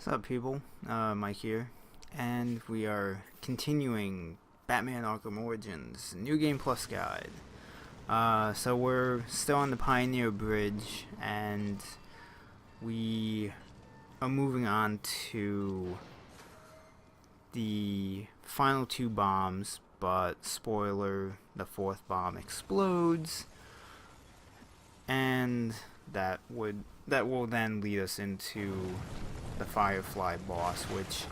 What's up, people? Mike here, and we are continuing Batman Arkham Origins New Game Plus guide. So we're still on the Pioneer Bridge, and we are moving on to the final two bombs, but spoiler, the fourth bomb explodes, and that will then lead us into the Firefly boss, which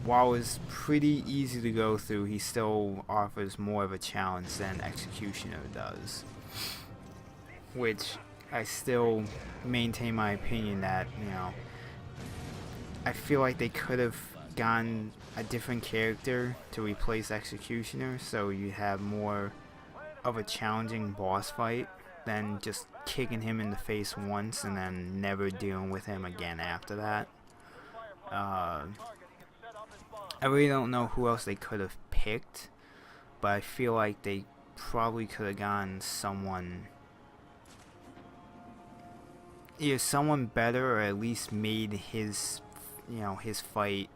while it's pretty easy to go through, he still offers more of a challenge than Executioner does, which I still maintain my opinion that, I feel like they could have gotten a different character to replace Executioner, so you have more of a challenging boss fight than just kicking him in the face once and then never dealing with him again after that. I really don't know who else they could have picked, but I feel like they probably could have gotten either someone better, or at least made his fight,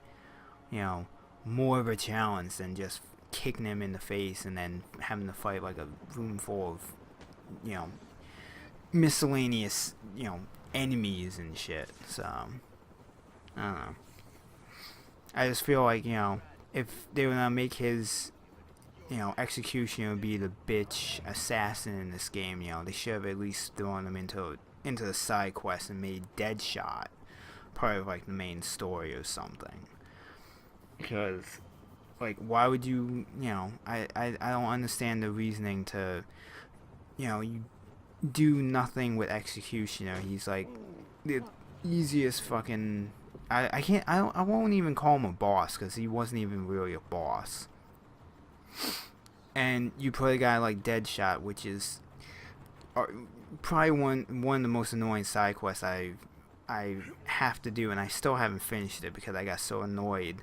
more of a challenge than just kicking him in the face and then having to fight like a room full of, miscellaneous, enemies and shit. So, I don't know. I just feel like, if they were gonna make his, Executioner be the bitch assassin in this game, they should have at least thrown him into the side quest and made Deadshot part of, like, the main story or something. Because, like, why would you, I don't understand the reasoning to, you do nothing with Executioner. He's like the easiest fucking, I won't even call him a boss, because he wasn't even really a boss. And you put a guy like Deadshot, which is probably one of the most annoying side quests I have to do, and I still haven't finished it because I got so annoyed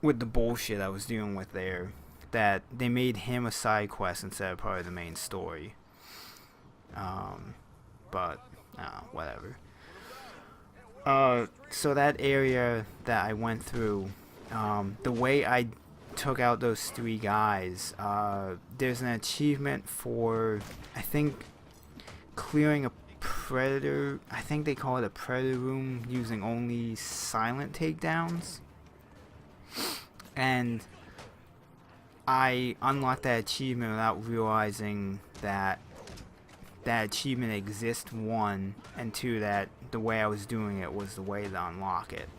with the bullshit I was dealing with there that they made him a side quest instead of part of the main story. But whatever. So that area that I went through, the way I took out those three guys, there's an achievement for, I think, clearing a predator. I think they call it a predator room using only silent takedowns. And I unlocked that achievement without realizing that achievement exists, one, and two, that the way I was doing it was the way to unlock it.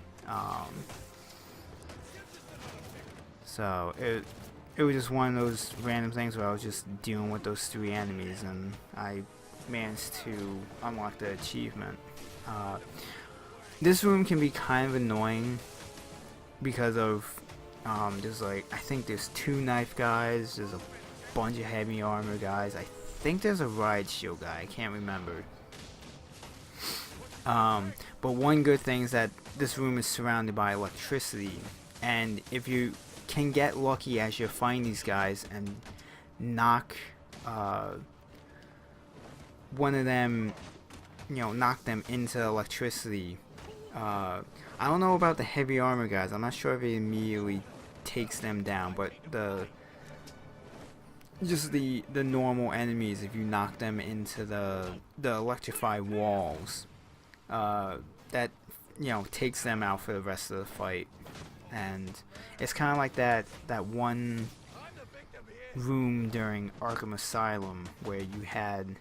So it was just one of those random things where I was just dealing with those three enemies, and I managed to unlock the achievement. This room can be kind of annoying because of there's, like, I think there's two knife guys, there's a bunch of heavy armor guys, I think there's a ride shield guy, I can't remember. But one good thing is that this room is surrounded by electricity, and if you can get lucky as you're fighting these guys and knock one of them, knock them into electricity. I don't know about the heavy armor guys, I'm not sure if it immediately takes them down, but the normal enemies, if you knock them into the electrified walls, that takes them out for the rest of the fight. And it's kind of like that one room during Arkham Asylum where you had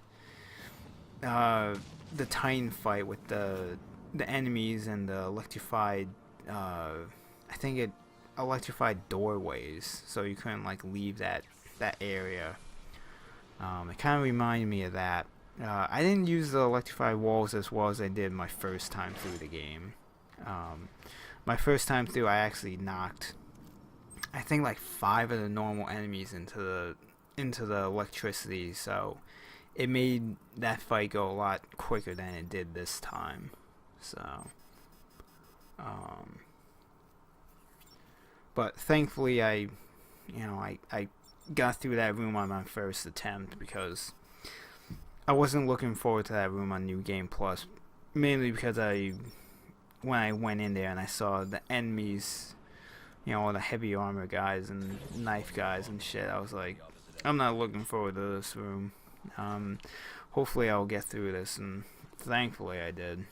the Titan fight with the enemies and the electrified, I think it electrified doorways, so you couldn't, like, leave that area. It kind of reminded me of that. I didn't use the electrified walls as well as I did my first time through the game. My first time through, I actually knocked, I think, like 5 of the normal enemies into the electricity, so it made that fight go a lot quicker than it did this time. So, but thankfully I got through that room on my first attempt, because I wasn't looking forward to that room on New Game Plus, mainly because when I went in there and I saw the enemies, you know, all the heavy armor guys and knife guys and shit, I was like, I'm not looking forward to this room. Hopefully I'll get through this, and thankfully I did.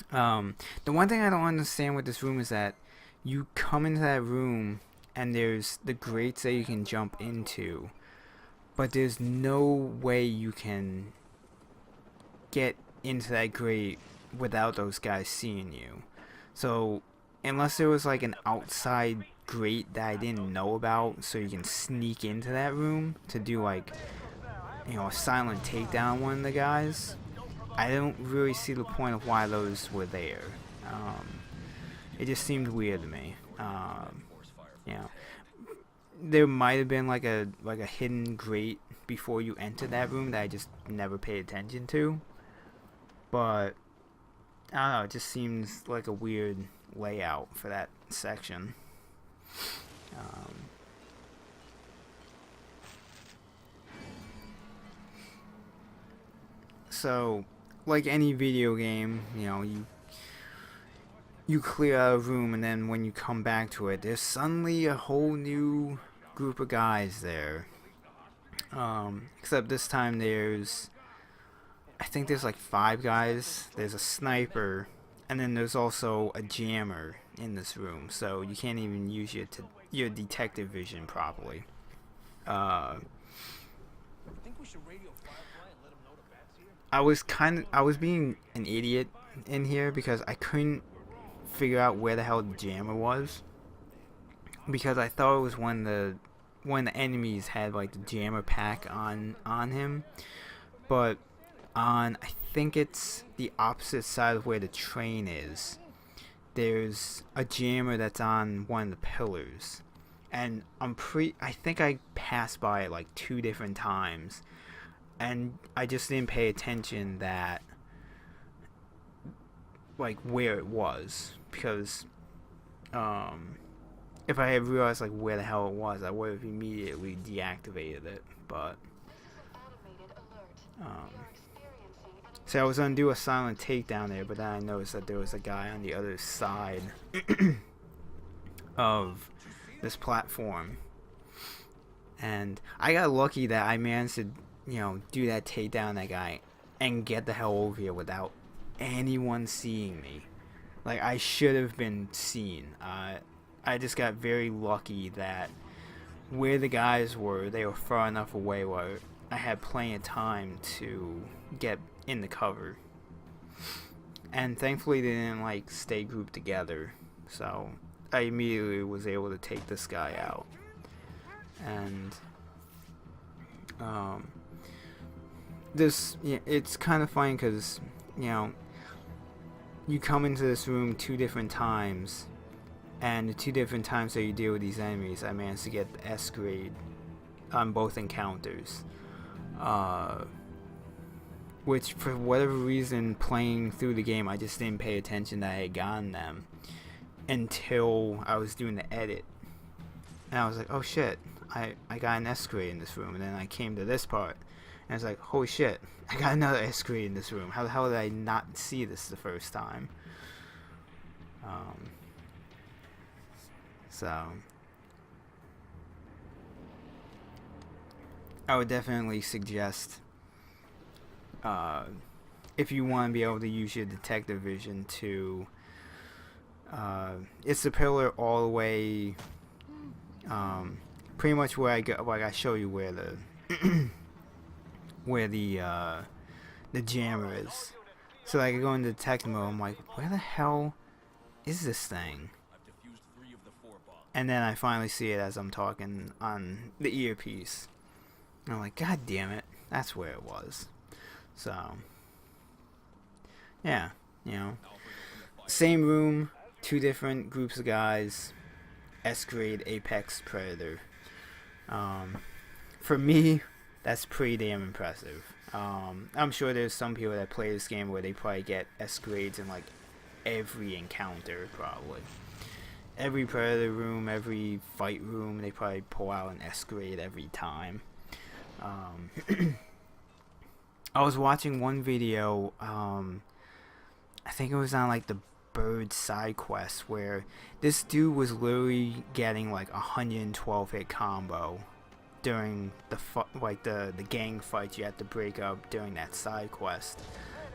The one thing I don't understand with this room is that you come into that room and there's the grates that you can jump into, but there's no way you can get into that grate without those guys seeing you. So unless there was like an outside grate that I didn't know about, so you can sneak into that room to do like, you know, a silent takedown on one of the guys, I don't really see the point of why those were there. It just seemed weird to me. You know, there might have been like a hidden grate before you enter that room that I just never paid attention to. But I don't know, it just seems like a weird layout for that section. So, like any video game, you know, you clear out a room, and then when you come back to it, there's suddenly a whole new group of guys there. Except this time I think there's like 5 guys. There's a sniper, and then there's also a jammer in this room, so you can't even use your detective vision properly. I was being an idiot in here because I couldn't figure out where the hell the jammer was, because I thought it was one of the enemies had like the jammer pack on him, but I think it's the opposite side of where the train is. There's a jammer that's on one of the pillars, and I think I passed by it like 2 different times, and I just didn't pay attention that like where it was, because if I had realized like where the hell it was, I would have immediately deactivated it. But so I was gonna do a silent takedown there, but then I noticed that there was a guy on the other side of this platform, and I got lucky that I managed to, you know, do that takedown that guy and get the hell over here without anyone seeing me. Like, I should have been seen. I just got very lucky that where the guys were, they were far enough away where I had plenty of time to get in the cover. And thankfully they didn't like stay grouped together, so I immediately was able to take this guy out. And it's kind of funny because, you know, you come into this room 2 different times, and the 2 different times that you deal with these enemies, I managed to get the S grade on both encounters. Which, for whatever reason, playing through the game, I just didn't pay attention that I had gotten them until I was doing the edit. And I was like, oh shit, I got an S grade in this room. And then I came to this part, and I was like, holy shit, I got another S grade in this room. How the hell did I not see this the first time? So I would definitely suggest, if you want to be able to use your detective vision, to it's the pillar all the way, pretty much where I go. Like, I show you where the where the jammer is. So I can go into detective mode. I'm like, where the hell is this thing? And then I finally see it as I'm talking on the earpiece. And I'm like, god damn it, that's where it was. So yeah, you know, same room, 2 different groups of guys, S grade Apex Predator. For me, that's pretty damn impressive. I'm sure there's some people that play this game where they probably get S grades in like every encounter, probably. Every Predator room, every fight room, they probably pull out an S grade every time. I was watching one video, I think it was on like the bird side quest where this dude was literally getting like 112 hit combo during the gang fight you had to break up during that side quest.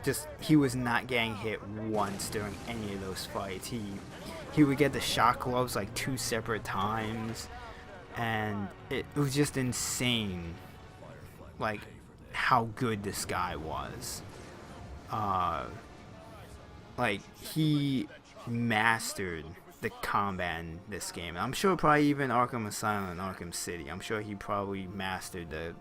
Just he was not getting hit once during any of those fights. He would get the shock gloves like 2 separate times, and it was just insane, like how good this guy was. Like he mastered the combat in this game. I'm sure probably even Arkham Asylum and Arkham City. I'm sure he probably mastered the,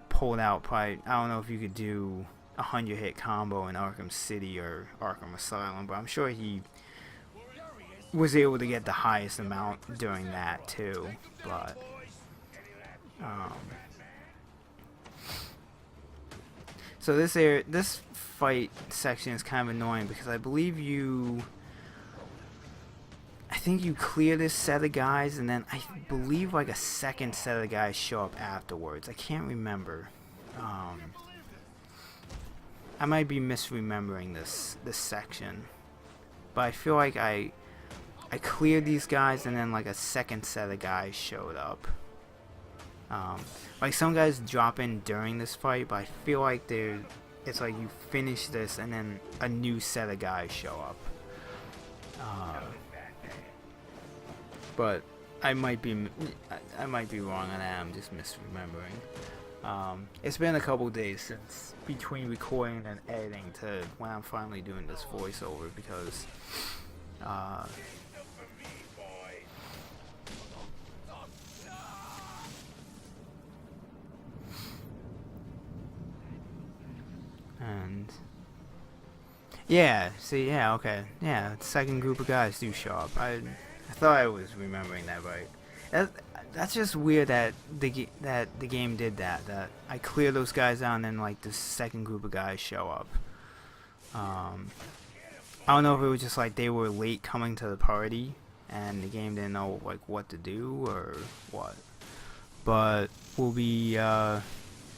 pulled out probably. I don't know if you could do 100 hit combo in Arkham City or Arkham Asylum, but I'm sure he was able to get the highest amount during that too. But so this fight section is kind of annoying because I believe I think you clear this set of guys, and then I believe like a second set of guys show up afterwards. I can't remember. I might be misremembering this section, but I feel like I cleared these guys, and then like a second set of guys showed up. Like some guys drop in during this fight, but I feel like it's like you finish this, and then a new set of guys show up. But I might be wrong on that. I'm just misremembering. It's been a couple days since between recording and editing to when I'm finally doing this voiceover, because and yeah, see, yeah, okay, yeah, the second group of guys do show up. I thought I was remembering that right. That's just weird that the game did that. That I clear those guys out, and then like the second group of guys show up. I don't know if it was just like they were late coming to the party, and the game didn't know like what to do or what. But we'll be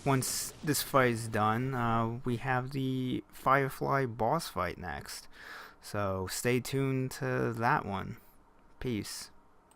once this fight is done, we have the Firefly boss fight next. So stay tuned to that one. Peace.